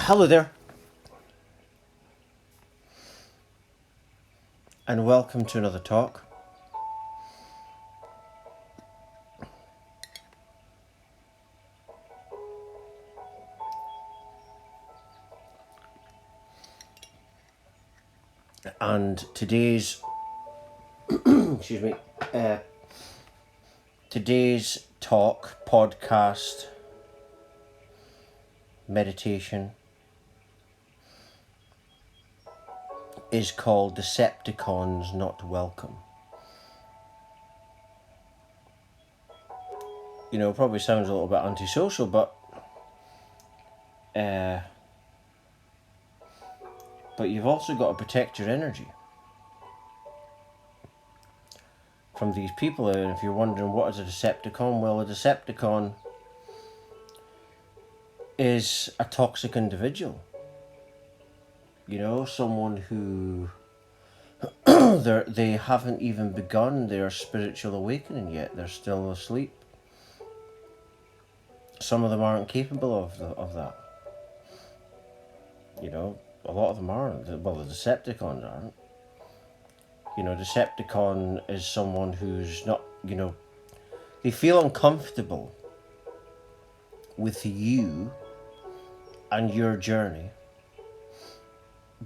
Hello there, and welcome to another talk. And today's, excuse me, today's talk, podcast, meditation is called Decepticons Not Welcome. You know, probably sounds a little bit antisocial, but you've also got to protect your energy from these people. And if you're wondering what is a Decepticon, well, a Decepticon is a toxic individual. You know, someone who they haven't even begun their spiritual awakening yet. They're still asleep. Some of them aren't capable of that. You know, a lot of them aren't. Well, the Decepticons aren't. You know, Decepticon is someone who's not, you know, they feel uncomfortable with you and your journey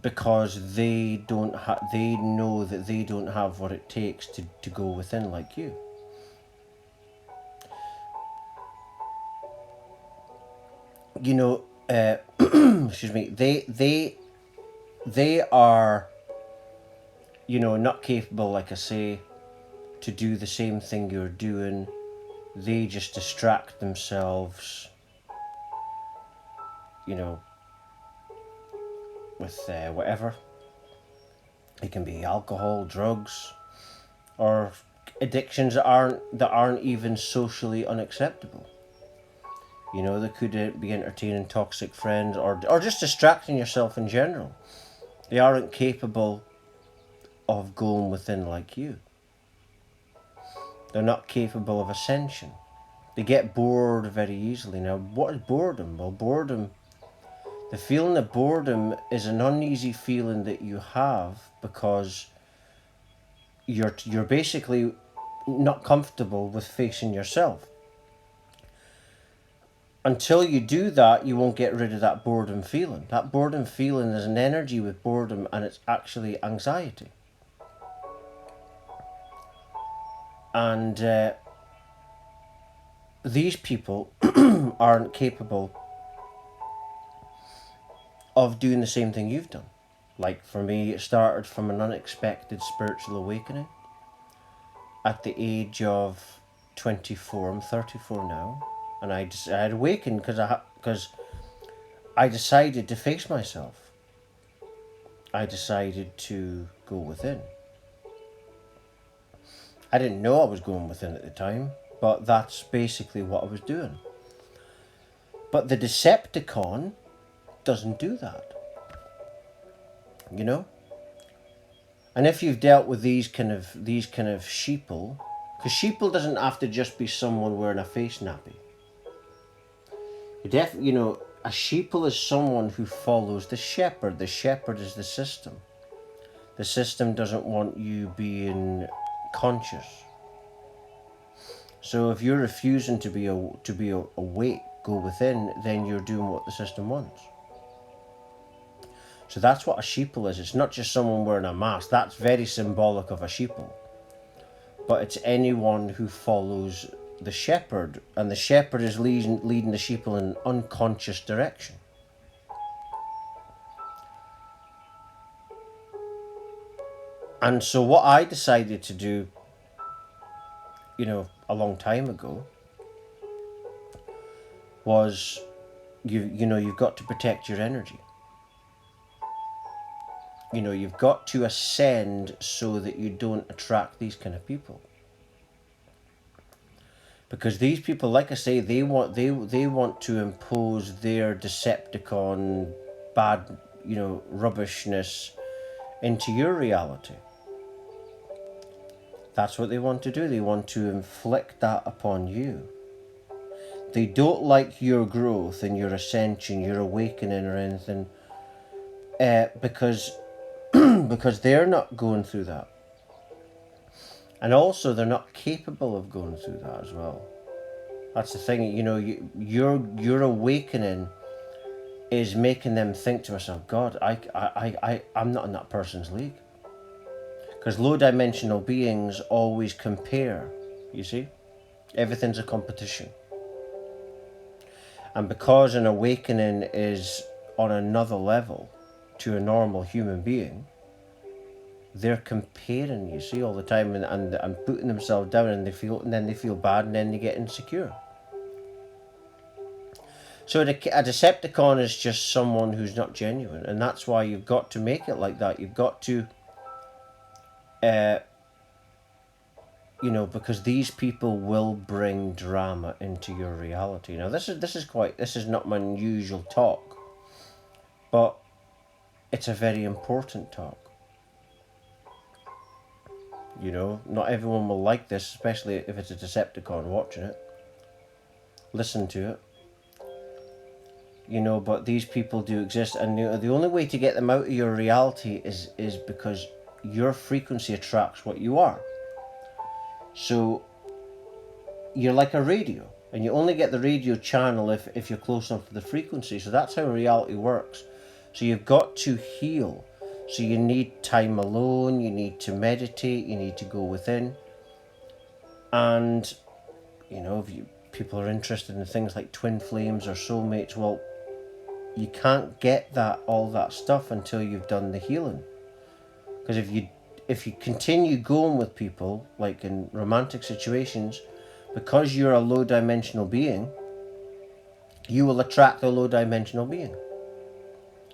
because they know that they don't have what it takes to go within like you. You know, excuse me, they are, you know, not capable, like I say, to do the same thing you're doing. They just distract themselves, you know, with whatever. It can be alcohol, drugs, or addictions that aren't even socially unacceptable. You know, they could be entertaining toxic friends or just distracting yourself in general. They aren't capable of going within like you. They're not capable of ascension. They get bored very easily. Now, what is boredom? Well, the feeling of boredom is an uneasy feeling that you have because you're basically not comfortable with facing yourself. Until you do that, you won't get rid of that boredom feeling. That boredom feeling is an energy with boredom, and it's actually anxiety. And these people aren't capable of doing the same thing you've done. Like for me, it started from an unexpected spiritual awakening. At the age of 24, I'm 34 now, and I had awakened because I decided to face myself. I decided to go within. I didn't know I was going within at the time, but that's basically what I was doing. But the Decepticon doesn't do that. You know? And if you've dealt with these kind of sheeple, because sheeple doesn't have to just be someone wearing a face nappy. You know, a sheeple is someone who follows the shepherd. The shepherd is the system. The system doesn't want you being conscious. So if you're refusing to be awake, go within, then you're doing what the system wants. So that's what a sheeple is. It's not just someone wearing a mask. That's very symbolic of a sheeple. But it's anyone who follows the shepherd, and the shepherd is leading the sheeple in an unconscious direction. And so what I decided to do, you know, a long time ago, was you've got to protect your energy. You know, you've got to ascend so that you don't attract these kind of people. Because these people, like I say, they want to impose their Decepticon bad, you know, rubbishness into your reality. That's what they want to do. They want to inflict that upon you. They don't like your growth and your ascension, your awakening or anything, because because they're not going through that. And also they're not capable of going through that as well. That's the thing, your awakening is making them think to myself, God, I'm not in that person's league. Because low dimensional beings always compare, you see? Everything's a competition. And because an awakening is on another level to a normal human being, they're comparing, you see, all the time and putting themselves down, and then they feel bad, and then they get insecure. So a Decepticon is just someone who's not genuine, and that's why you've got to make it like that. You've got to, because these people will bring drama into your reality. Now this is not my usual talk, but it's a very important talk. Not everyone will like this, especially if it's a Decepticon watching it. Listen to it. But these people do exist, and the only way to get them out of your reality is because your frequency attracts what you are. So you're like a radio, and you only get the radio channel if you're close enough to the frequency. So that's how reality works. So you've got to heal. So you need time alone, you need to meditate, you need to go within. And, if people are interested in things like twin flames or soulmates, well, you can't get all that stuff until you've done the healing. Because if you continue going with people, like in romantic situations, because you're a low dimensional being, you will attract a low dimensional being.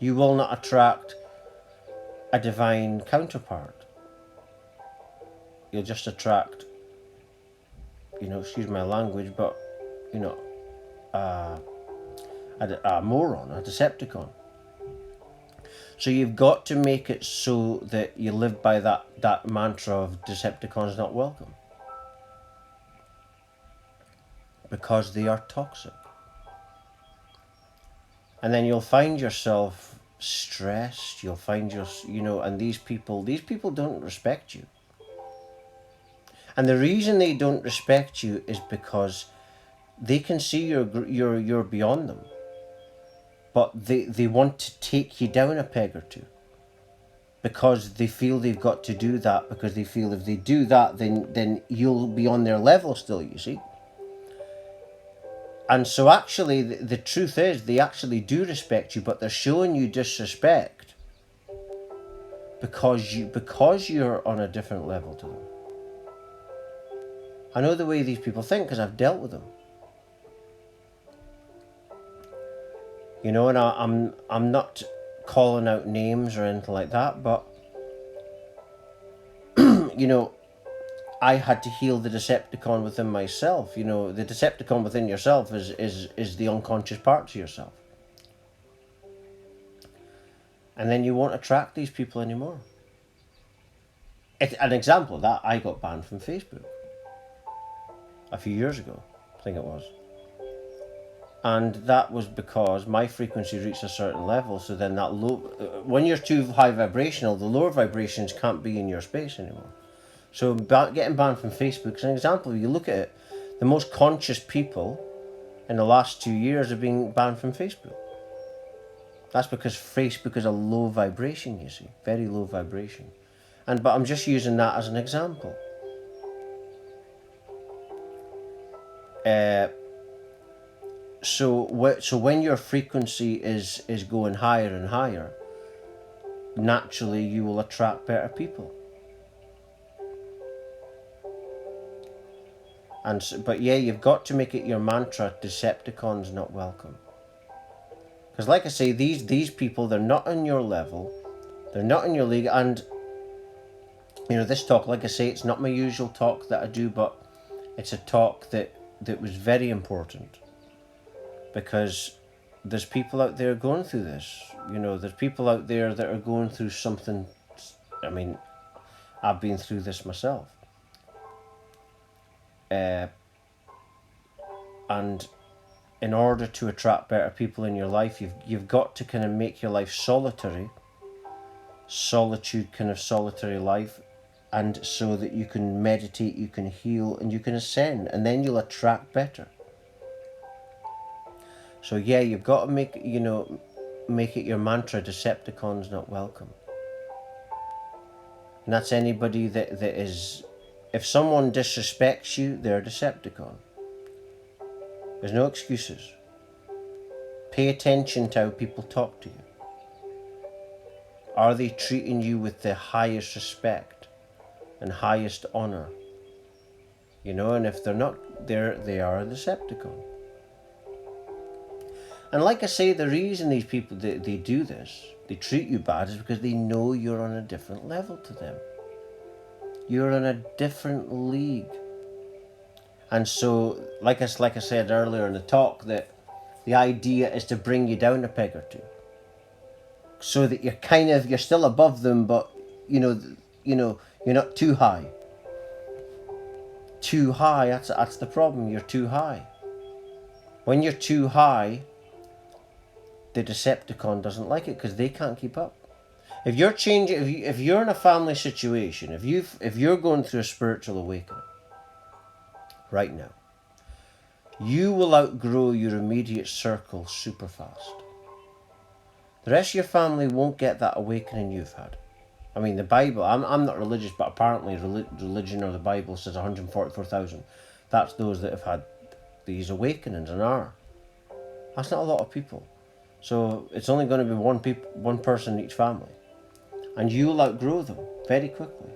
You will not attract a divine counterpart. You'll just attract, excuse my language, but, a moron, a Decepticon. So you've got to make it so that you live by that mantra of Decepticons not welcome. Because they are toxic. And then you'll find yourself stressed, you'll find and these people don't respect you. And the reason they don't respect you is because they can see you're beyond them, but they want to take you down a peg or two, because they feel they've got to do that, because they feel if they do that, then you'll be on their level still, you see. And so actually, the truth is, they actually do respect you, but they're showing you disrespect because you're on a different level to them. I know the way these people think because I've dealt with them. And I'm not calling out names or anything like that, but I had to heal the Decepticon within myself. The Decepticon within yourself is the unconscious parts of yourself. And then you won't attract these people anymore. An example of that, I got banned from Facebook a few years ago, I think it was. And that was because my frequency reached a certain level, so then that when you're too high vibrational, the lower vibrations can't be in your space anymore. So getting banned from Facebook is an example. You look at it, the most conscious people in the last 2 years have been banned from Facebook. That's because Facebook is a low vibration, you see, very low vibration. But I'm just using that as an example. So when your frequency is going higher and higher, naturally you will attract better people. But you've got to make it your mantra: Decepticons not welcome. Because like I say, these people, they're not on your level, they're not in your league, and this talk, like I say, it's not my usual talk that I do, but it's a talk that was very important, because there's people out there going through this. There's people out there that are going through something. I mean, I've been through this myself. And in order to attract better people in your life, you've got to kind of make your life solitary, solitude, kind of solitary life, and so that you can meditate, you can heal, and you can ascend, and then you'll attract better. So yeah, you've got to make it your mantra: Decepticons not welcome. And that's anybody that is, if someone disrespects you, they're a Decepticon. There's no excuses. Pay attention to how people talk to you. Are they treating you with the highest respect and highest honour? And if they're not, they are a Decepticon. And like I say, the reason these people, they do this, they treat you bad, is because they know you're on a different level to them. You're in a different league. And so, like I said earlier in the talk, that the idea is to bring you down a peg or two, so that you're still above them, but you're not too high. Too high, that's the problem. You're too high. When you're too high, the Decepticon doesn't like it because they can't keep up. If you're changing, if you're in a family situation, if you're going through a spiritual awakening right now, you will outgrow your immediate circle super fast. The rest of your family won't get that awakening you've had. I mean, the Bible, I'm not religious, but apparently religion or the Bible says 144,000. That's those that have had these awakenings and are. That's not a lot of people. So it's only going to be one person in each family. And you'll outgrow them very quickly.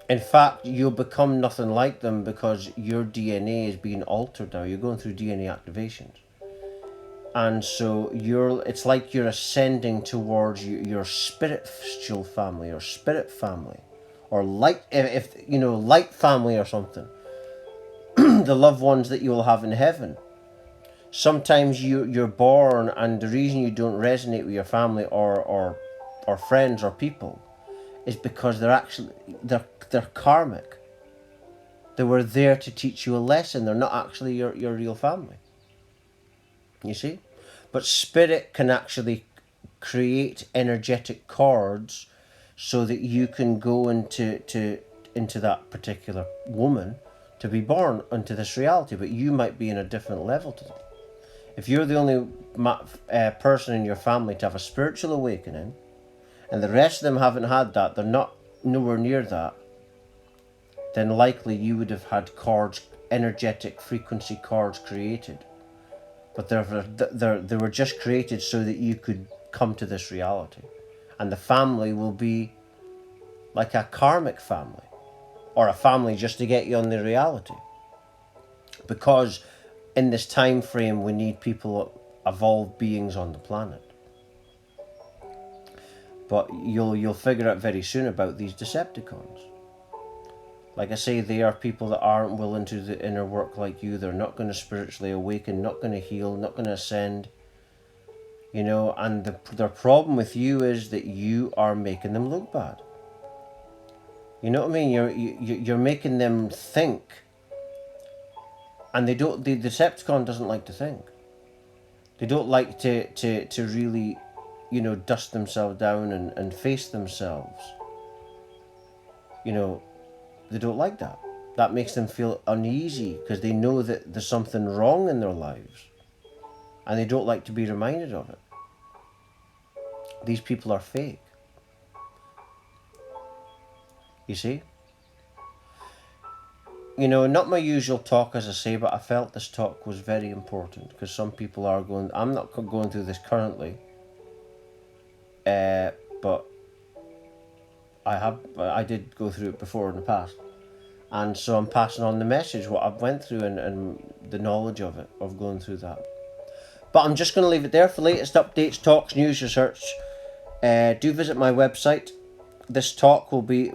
In fact, you'll become nothing like them because your DNA is being altered now. You're going through DNA activations. And so it's like you're ascending towards your spiritual family or spirit family, or light, light family or something. The loved ones that you will have in heaven. Sometimes you're born, and the reason you don't resonate with your family or friends or people is because they're karmic. They were there to teach you a lesson. They're not actually your real family. You see? But spirit can actually create energetic cords so that you can go into that particular woman to be born into this reality, but you might be in a different level to them. If you're the only person in your family to have a spiritual awakening, and the rest of them haven't had that, they're not nowhere near that, then likely you would have had cords, energetic frequency cords created. But they were just created so that you could come to this reality. And the family will be like a karmic family, or a family just to get you on the reality. Because in this time frame, we need people, evolved beings on the planet. But you'll figure out very soon about these Decepticons. Like I say, they are people that aren't willing to do the inner work like you. They're not going to spiritually awaken, not going to heal, not going to ascend. And their problem with you is that you are making them look bad. You know what I mean? You're making them think. And the Decepticon doesn't like to think. They don't like to really, dust themselves down and face themselves. They don't like that. That makes them feel uneasy because they know that there's something wrong in their lives. And they don't like to be reminded of it. These people are fake. You see? Not my usual talk, as I say, but I felt this talk was very important because some people are going... I'm not going through this currently. But I did go through it before in the past. And so I'm passing on the message, what I've went through and the knowledge of it, of going through that. But I'm just going to leave it there. For latest updates, talks, news, research, do visit my website.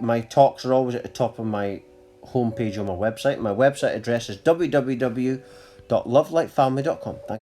My talks are always at the top of my homepage on my website. My website address is www.lovelightfamily.com. Thank you.